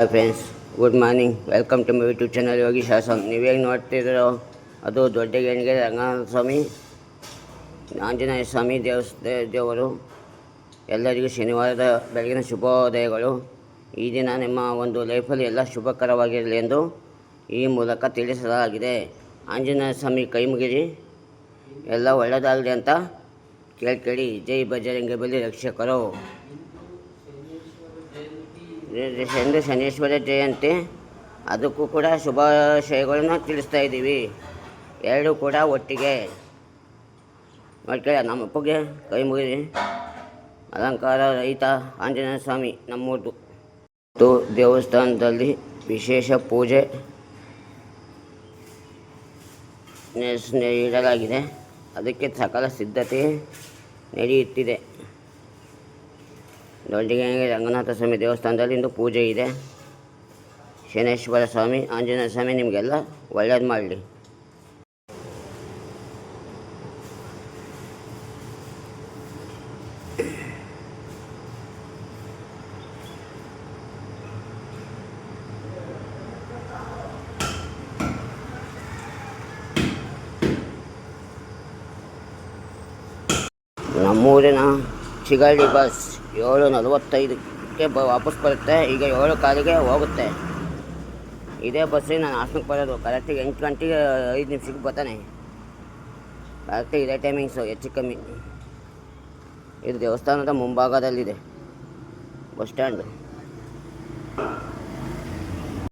Hi friends, good morning. Welcome to my YouTube channel Yogi Shasan. ನೀವೇನು ನೋಡ್ತಿರೋ ಅದು ದೊಡ್ಡಗೇಣಿಗೆ ರಂಗನಾಥ ಸ್ವಾಮಿ, ಆಂಜನೇಯ ಸ್ವಾಮಿ ದೇವರು. ಎಲ್ಲರಿಗೂ ಶನಿವಾರದ ಬೆಳಗಿನ ಶುಭೋದಯಗಳು. ಈ ದಿನ ನಿಮ್ಮ ಒಂದು ಲೈಫಲ್ಲಿ ಎಲ್ಲ ಶುಭಕರವಾಗಿರಲಿ ಎಂದು ಈ ಮೂಲಕ ತಿಳಿಸಲಾಗಿದೆ. ಆಂಜನೇಯ ಸ್ವಾಮಿ ಕೈ ಮುಗಿರಿ, ಎಲ್ಲ ಒಳ್ಳೆಯದಾಗಲಿ ಅಂತ ಕೇಳಿ. ಜೈ ಬಜರಂಗ ಬಲಿ ರಕ್ಷಕರು. ಎಂದು ಶನೀಶ್ವರ ಜಯಂತಿ, ಅದಕ್ಕೂ ಕೂಡ ಶುಭಾಶಯಗಳನ್ನು ತಿಳಿಸ್ತಾ ಇದ್ದೀವಿ. ಎರಡೂ ಕೂಡ ಒಟ್ಟಿಗೆ ನೋಡ್ಕೊಳ್ಳಿ. ನಮ್ಮ ಅಪ್ಪಗೆ ಕೈ ಮುಗಿರಿ. ಅಲಂಕಾರ ರಹಿತ ಆಂಜನೇಯ ಸ್ವಾಮಿ ನಮ್ಮದು. ದೇವಸ್ಥಾನದಲ್ಲಿ ವಿಶೇಷ ಪೂಜೆ ಇಡಲಾಗಿದೆ. ಅದಕ್ಕೆ ಸಕಲ ಸಿದ್ಧತೆ ನಡೆಯುತ್ತಿದೆ. ದೊಡ್ಡಗೇಣಿಗೆ ರಂಗನಾಥ ಸ್ವಾಮಿ ದೇವಸ್ಥಾನದಲ್ಲಿ ಇಂದು ಪೂಜೆ ಇದೆ. ಶನೇಶ್ವರ ಸ್ವಾಮಿ, ಆಂಜನೇಯ ಸ್ವಾಮಿ ನಿಮಗೆಲ್ಲ ಒಳ್ಳೇದು ಮಾಡಲಿ. ನಮ್ಮೂರಿನ ಚಿಗಳಿ ಬಸ್ 7:45ಕ್ಕೆ ವಾಪಸ್ ಬರುತ್ತೆ. ಈಗ 7 ಕಾಲಿಗೆ ಹೋಗುತ್ತೆ. ಇದೇ ಬಸ್ಸಿಗೆ ನಾನು ಹಾಸನಕ್ಕೆ ಬರೋದು. ಕರೆಕ್ಟಿಗೆ 8 ಗಂಟೆಗೆ 5 ನಿಮಿಷಕ್ಕೆ ಬರ್ತಾನೆ. ಕರೆಕ್ಟಿಗೆ ಇದೇ ಟೈಮಿಂಗ್ಸು, ಹೆಚ್ಚು ಕಮ್ಮಿ. ಇದು ದೇವಸ್ಥಾನದ ಮುಂಭಾಗದಲ್ಲಿದೆ ಬಸ್ ಸ್ಟ್ಯಾಂಡು.